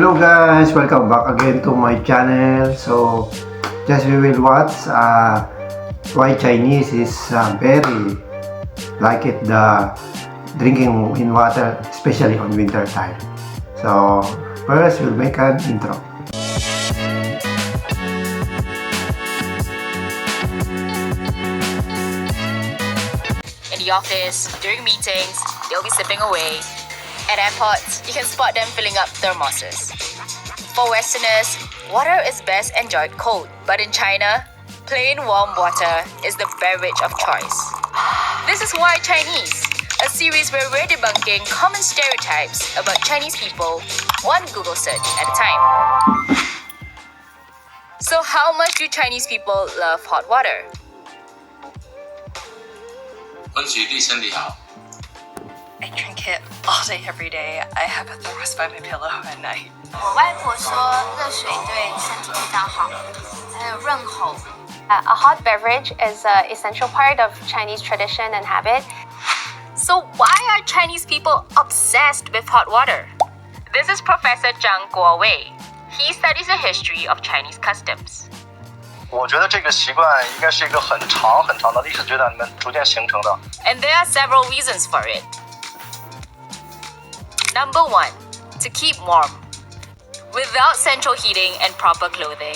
Hello guys, welcome back again to my channel. So just we will watch why Chinese is very like it the drinking in water, especially on winter time. So first we'll make an intro. In the office, during meetings, they'll be sipping away. At airports, you can spot them filling up thermoses. For Westerners, water is best enjoyed cold, but in China, plain warm water is the beverage of choice. This is Why Chinese, a series where we're debunking common stereotypes about Chinese people, one Google search at a time. So how much do Chinese people love hot water? 温水对身体好。 I drink it all day, every day. I have a thermos by my pillow at night. 我外婆说热水对身体比较好，还有润喉。A hot beverage is an essential part of Chinese tradition and habit. So why are Chinese people obsessed with hot water? This is Professor Zhang Guowei. He studies the history of Chinese customs. 我觉得这个习惯应该是一个很长的历史阶段里面逐渐形成的。 And there are several reasons for it. Number 1, to keep warm. Without central heating and proper clothing,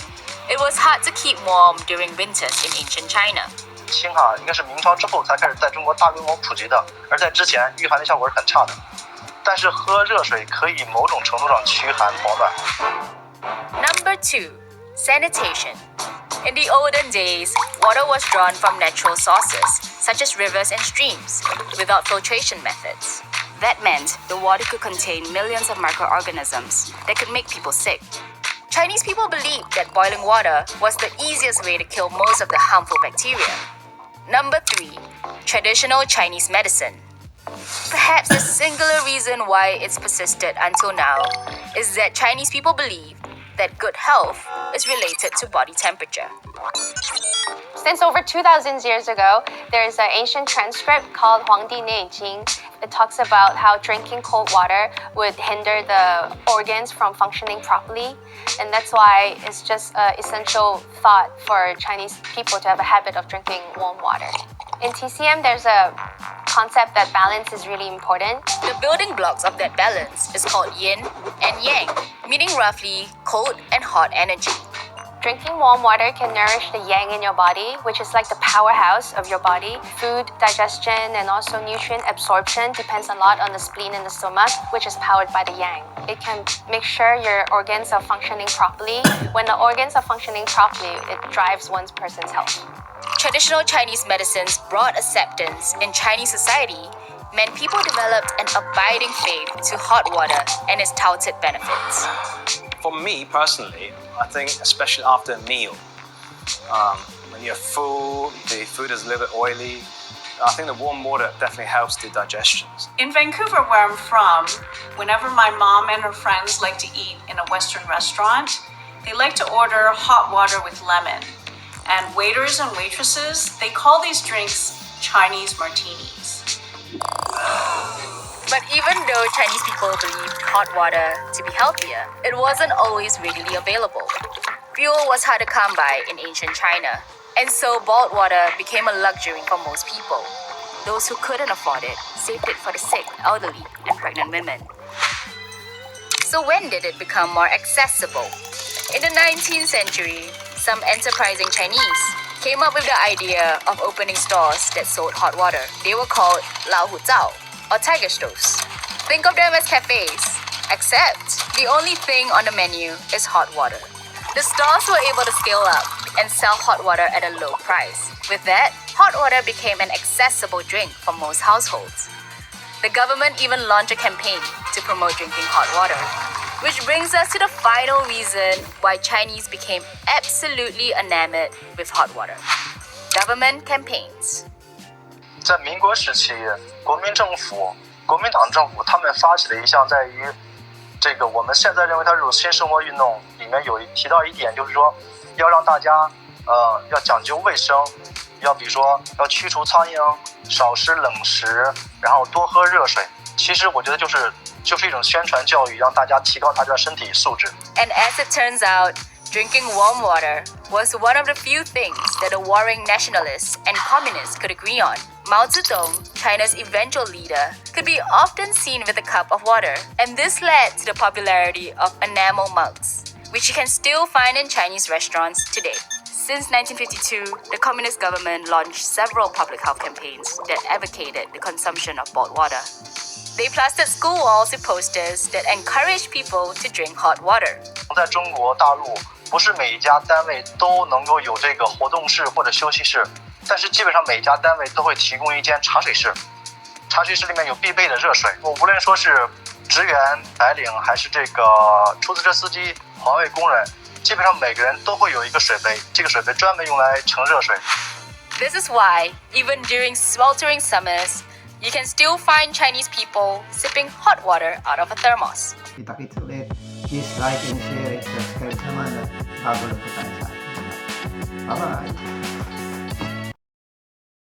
it was hard to keep warm during winters in ancient China. 氢应该是明朝之后才开始在中国大规模普及的，而在之前御寒的效果是很差的。但是喝热水可以某种程度上驱寒保暖。 Number 2, sanitation. In the olden days, water was drawn from natural sources, such as rivers and streams, without filtration methods. That meant the water could contain millions of microorganisms that could make people sick. Chinese people believed that boiling water was the easiest way to kill most of the harmful bacteria. Number 3, traditional Chinese medicine. Perhaps the singular reason why it's persisted until now is that Chinese people believe that good health is related to body temperature. Since over 2,000 years ago, there is an ancient transcript called Huangdi Neijing. It talks about how drinking cold water would hinder the organs from functioning properly. And that's why it's just an essential thought for Chinese people to have a habit of drinking warm water. In TCM, there's a concept that balance is really important. The building blocks of that balance is called yin and yang, meaning roughly cold and hot energy. Drinking warm water can nourish the yang in your body, which is like the powerhouse of your body. Food digestion and also nutrient absorption depends a lot on the spleen and the stomach, which is powered by the yang. It can make sure your organs are functioning properly. When the organs are functioning properly, it drives one person's health. Traditional Chinese medicines brought acceptance in Chinese society meant people developed an abiding faith to hot water and its touted benefits. For me personally, I think especially after a meal, when you're full, the food is a little bit oily, I think the warm water definitely helps the digestion. In Vancouver, where I'm from, whenever my mom and her friends like to eat in a Western restaurant, they like to order hot water with lemon. And waiters and waitresses, they call these drinks Chinese martinis. But even though Chinese people believed hot water to be healthier, it wasn't always readily available. Fuel was hard to come by in ancient China, and so boiled water became a luxury for most people. Those who couldn't afford it saved it for the sick, elderly, and pregnant women. So when did it become more accessible? In the 19th century, some enterprising Chinese came up with the idea of opening stores that sold hot water. They were called Lao Hu Zao, or tiger stoves. Think of them as cafes, except the only thing on the menu is hot water. The stores were able to scale up and sell hot water at a low price. With that, hot water became an accessible drink for most households. The government even launched a campaign to promote drinking hot water. Which brings us to the final reason why Chinese became absolutely enamored with hot water. Government campaigns. 在民国时期，国民党政府他们发起了一项在于这个我们现在认为它是种新生活运动里面提到一点，就是说要让大家要讲究卫生，要比如说要驱除苍蝇，少吃冷食，然后多喝热水。其实我觉得就是一种宣传教育，让大家提高大家的身体素质。 And as it turns out, drinking warm water was one of the few things that the warring nationalists and communists could agree on. Mao Zedong, China's eventual leader, could be often seen with a cup of water, and this led to the popularity of enamel mugs, which you can still find in Chinese restaurants today. Since 1952, the communist government launched several public health campaigns that advocated the consumption of bottled water. They plastered school walls with posters that encouraged people to drink hot water. 在中国大陆，不是每一家单位都能够有这个活动室或者休息室，但是基本上每家单位都会提供一间茶水室。茶水室里面有必备的热水，我无论说是职员、白领，还是这个出租车司机、环卫工人，基本上每个人都会有一个水杯，这个水杯专门用来盛热水。 This is why, even during sweltering summers, you can still find Chinese people sipping hot water out of a thermos. Kita-kits ulit. Please like and share and subscribe naman at bago na po tayo sa ating. Bye-bye!